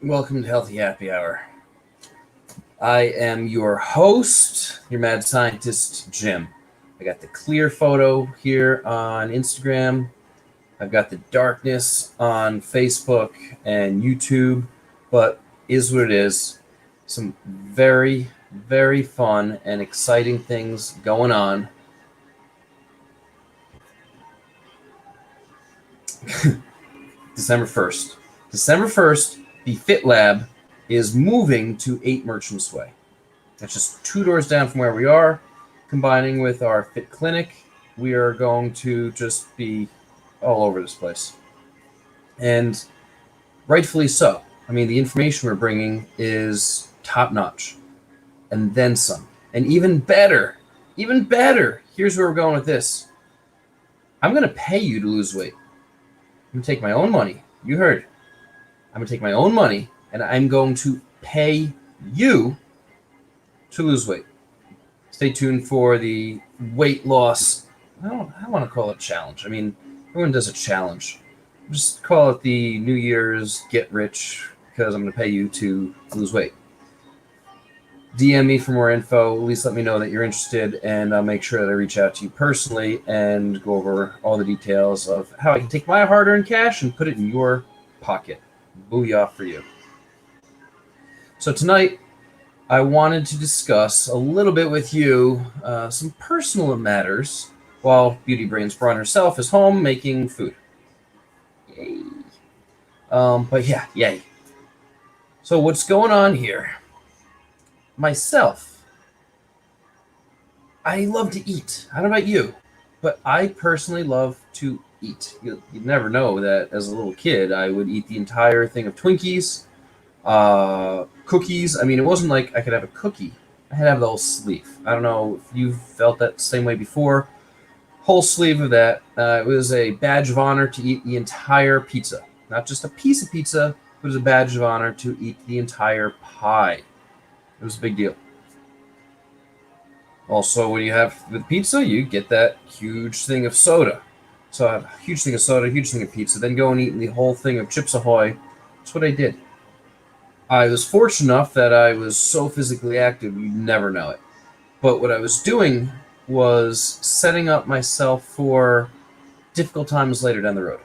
Welcome to Healthy Happy Hour. I am your host, your mad scientist, Jim. I got the clear photo here on Instagram. I've got the darkness on Facebook and YouTube, but is what it is. Some very, very fun and exciting things going on. December 1st. December 1st, the Fit Lab is moving to 8 Merchants Way. That's just 2 doors down from where we are. Combining with our Fit Clinic, we are going to just be all over this place. And rightfully so. I mean, the information we're bringing is top notch. And then some. And even better, here's where we're going with this. I'm going to pay you to lose weight. I'm going to take my own money. You heard. I'm going to take my own money and I'm going to pay you to lose weight. Stay tuned for the weight loss. I don't want to call it challenge. I mean, everyone does a challenge. Just call it the New Year's get rich because I'm going to pay you to lose weight. DM me for more info. At least let me know that you're interested, and I'll make sure that I reach out to you personally and go over all the details of how I can take my hard-earned cash and put it in your pocket. Booyah for you. So tonight, I wanted to discuss a little bit with you some personal matters while Beauty Brains Braun herself is home making food. Yay. But yeah, yay. So what's going on here? Myself, I love to eat. I don't know about you, but I personally love to eat. You'd never know that as a little kid, I would eat the entire thing of Twinkies, cookies. I mean, it wasn't like I could have a cookie. I had to have the whole sleeve. I don't know if you've felt that same way before. Whole sleeve of that. It was a badge of honor to eat the entire pizza. Not just a piece of pizza, but it was a badge of honor to eat the entire pie. It was a big deal. Also, when you have with pizza, you get that huge thing of soda. So I have a huge thing of soda, huge thing of pizza, then go and eat the whole thing of Chips Ahoy. That's what I did. I was fortunate enough that I was so physically active, you'd never know it. But what I was doing was setting up myself for difficult times later down the road.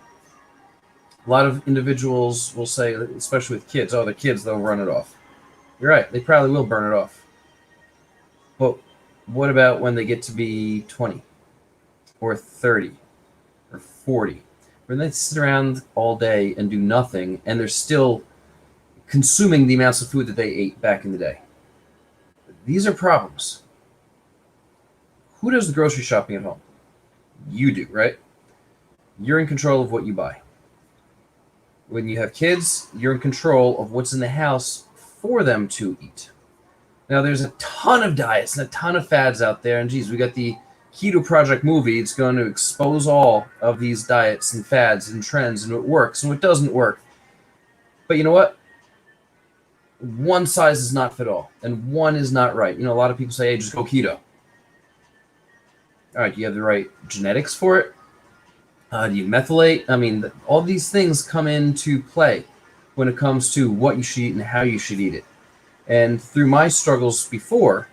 A lot of individuals will say, especially with kids, oh, the kids, they'll run it off. You're right, they probably will burn it off. But what about when they get to be 20 or 30 or 40? When they sit around all day and do nothing and they're still consuming the amounts of food that they ate back in the day. These are problems. Who does the grocery shopping at home? You do, right? You're in control of what you buy. When you have kids, you're in control of what's in the house for them to eat. Now, there's a ton of diets and a ton of fads out there, and geez, we got the Keto Project movie. It's going to expose all of these diets and fads and trends and what works and what doesn't work. But you know what? One size does not fit all, and one is not right. You know, a lot of people say, hey, just go keto. All right, do you have the right genetics for it? Do you methylate? I mean, all these things come into play when it comes to what you should eat and how you should eat it. And through my struggles before,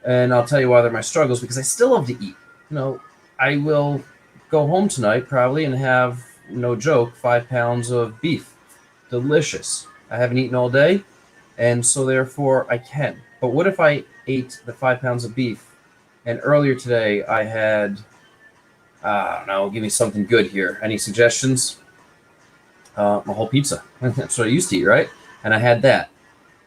and I'll tell you why they're my struggles, because I still love to eat. You know, I will go home tonight probably and have, no joke, 5 pounds of beef. Delicious. I haven't eaten all day, and so therefore I can. But what if I ate the 5 pounds of beef, and earlier today I had, I don't know, give me something good here. Any suggestions? A whole pizza. That's what I used to eat, right? And I had that.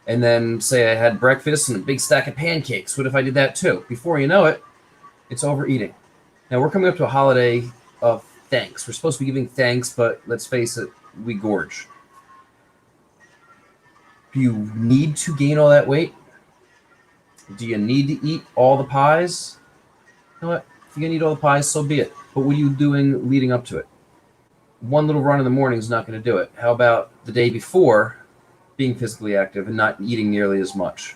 And then say I had breakfast and a big stack of pancakes. What if I did that too? Before you know it, it's overeating. Now we're coming up to a holiday of thanks. We're supposed to be giving thanks, but let's face it, we gorge. Do you need to gain all that weight? Do you need to eat all the pies? You know what? If you're going to eat all the pies, so be it. But what are you doing leading up to it? One little run in the morning is not going to do it. How about the day before, being physically active and not eating nearly as much?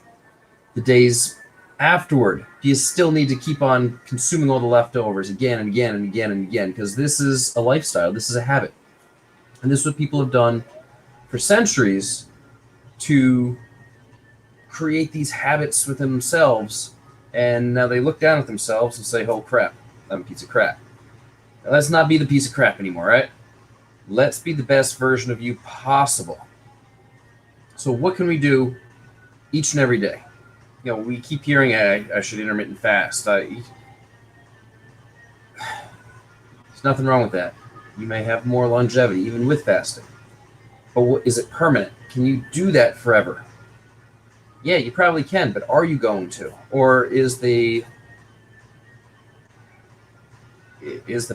The days afterward, do you still need to keep on consuming all the leftovers again and again and again and again? Because this is a lifestyle. This is a habit. And this is what people have done for centuries to create these habits with themselves, and now they look down at themselves and say, oh crap, I'm a piece of crap. Now, let's not be the piece of crap anymore, right? Let's be the best version of you possible. So what can we do each and every day? We keep hearing I should intermittent fast. There's nothing wrong with that. You may have more longevity even with fasting. But is it permanent? Can you do that forever? Yeah, you probably can, but are you going to? Or is the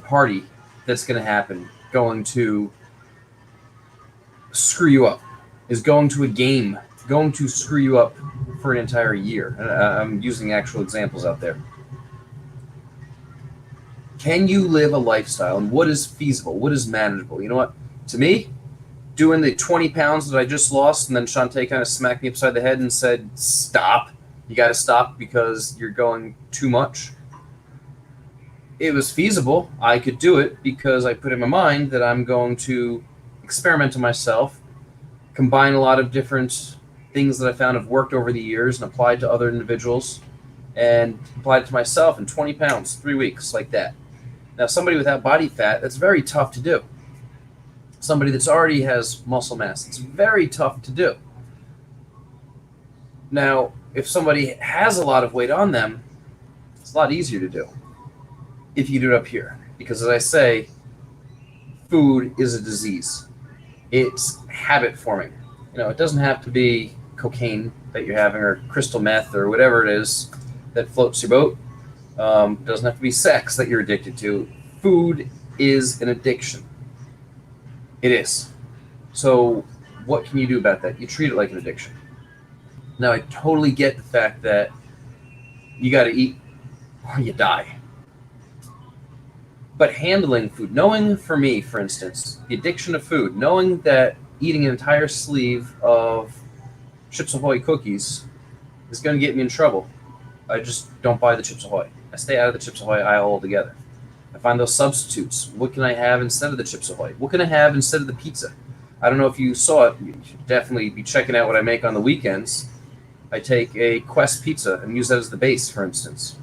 party that's going to happen going to screw you up? Is going to a game going to screw you up for an entire year? I'm using actual examples out there. Can you live a lifestyle, and what is feasible? What is manageable? You know what? To me, doing the 20 pounds that I just lost, and then Shantae kind of smacked me upside the head and said, stop. You got to stop because you're going too much. It was feasible. I could do it because I put in my mind that I'm going to experiment on myself, combine a lot of different things that I found have worked over the years and applied to other individuals, and applied it to myself in 20 pounds, 3 weeks, like that. Now, somebody without body fat, that's very tough to do. Somebody that's already has muscle mass, it's very tough to do. Now, if somebody has a lot of weight on them, it's a lot easier to do if you do it up here. Because as I say, food is a disease. It's habit forming. It doesn't have to be cocaine that you're having or crystal meth or whatever it is that floats your boat. It doesn't have to be sex that you're addicted to. Food is an addiction. It is. So what can you do about that? You treat it like an addiction. Now, I totally get the fact that you got to eat or you die. But handling food, knowing for me, for instance, the addiction of food, knowing that eating an entire sleeve of Chips Ahoy cookies is going to get me in trouble, I just don't buy the Chips Ahoy. I stay out of the Chips Ahoy aisle altogether. I find those substitutes. What can I have instead of the Chips Ahoy? What can I have instead of the pizza? I don't know if you saw it. You should definitely be checking out what I make on the weekends. I take a Quest pizza and use that as the base, for instance.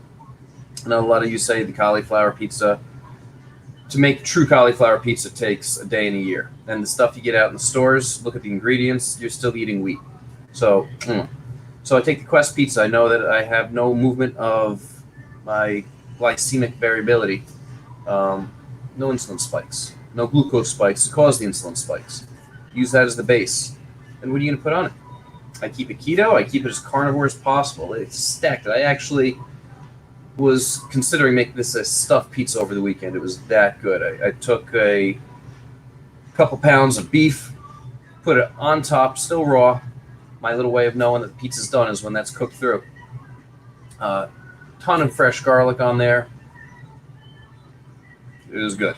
I know a lot of you say the cauliflower pizza. To make true cauliflower pizza takes a day and a year. And the stuff you get out in the stores, look at the ingredients, you're still eating wheat. So I take the Quest pizza. I know that I have no movement of my glycemic variability. No insulin spikes. No glucose spikes to cause the insulin spikes. Use that as the base. And what are you going to put on it? I keep it keto. I keep it as carnivore as possible. It's stacked. I actually was considering making this a stuffed pizza over the weekend. It was that good. I took a couple pounds of beef, put it on top, still raw. My little way of knowing that the pizza's done is when that's cooked through. Ton of fresh garlic on there. It was good.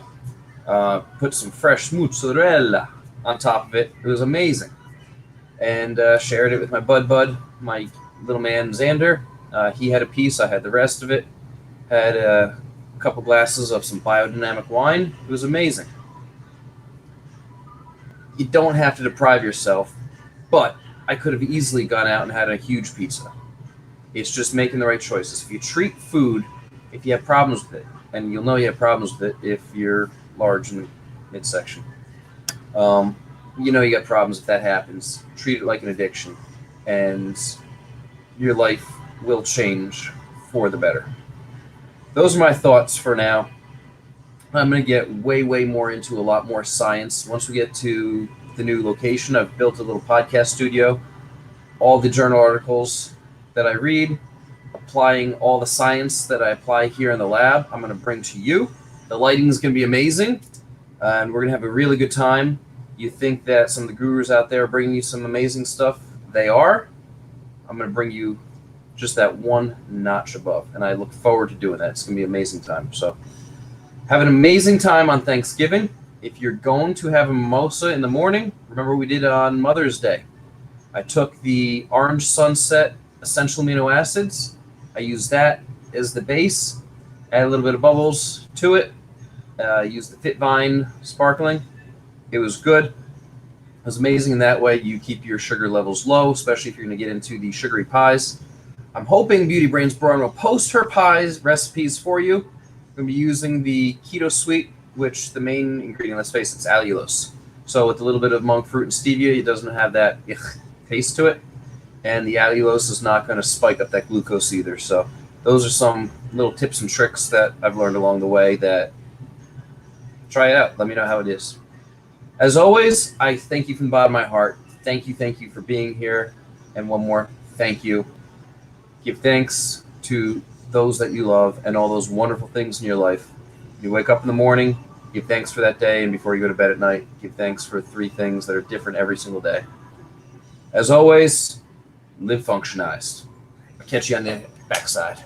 Put some fresh mozzarella on top of it. It was amazing. And shared it with my bud, my little man Xander. He had a piece. I had the rest of it. Had a couple glasses of some biodynamic wine. It was amazing. You don't have to deprive yourself, but I could have easily gone out and had a huge pizza. It's just making the right choices. If you treat food, if you have problems with it, and you'll know you have problems with it if you're large in the midsection. You got problems if that happens. Treat it like an addiction, and your life will change for the better. Those are my thoughts for now. I'm going to get way, way more into a lot more science. Once we get to the new location, I've built a little podcast studio. All the journal articles that I read, applying all the science that I apply here in the lab, I'm going to bring to you. The lighting is going to be amazing, and we're going to have a really good time. You think that some of the gurus out there are bringing you some amazing stuff? They are. I'm going to bring you just that one notch above, and I look forward to doing that. It's going to be an amazing time. So have an amazing time on Thanksgiving. If you're going to have a mimosa in the morning, remember what we did on Mother's Day. I took the Orange Sunset essential amino acids. I used that as the base, add a little bit of bubbles to it, used the Fit Vine sparkling. It was good. It's amazing in that way. You keep your sugar levels low, especially if you're going to get into the sugary pies. I'm hoping Beauty Brains Brawn will post her pies recipes for you. I'm going to be using the Keto Sweet, which the main ingredient, let's face it, it's allulose. So with a little bit of monk fruit and stevia, it doesn't have that taste to it. And the allulose is not going to spike up that glucose either. So those are some little tips and tricks that I've learned along the way that try it out. Let me know how it is. As always, I thank you from the bottom of my heart. Thank you for being here. And one more, thank you. Give thanks to those that you love and all those wonderful things in your life. You wake up in the morning, give thanks for that day, and before you go to bed at night, give thanks for 3 things that are different every single day. As always, live functionized. I'll catch you on the backside.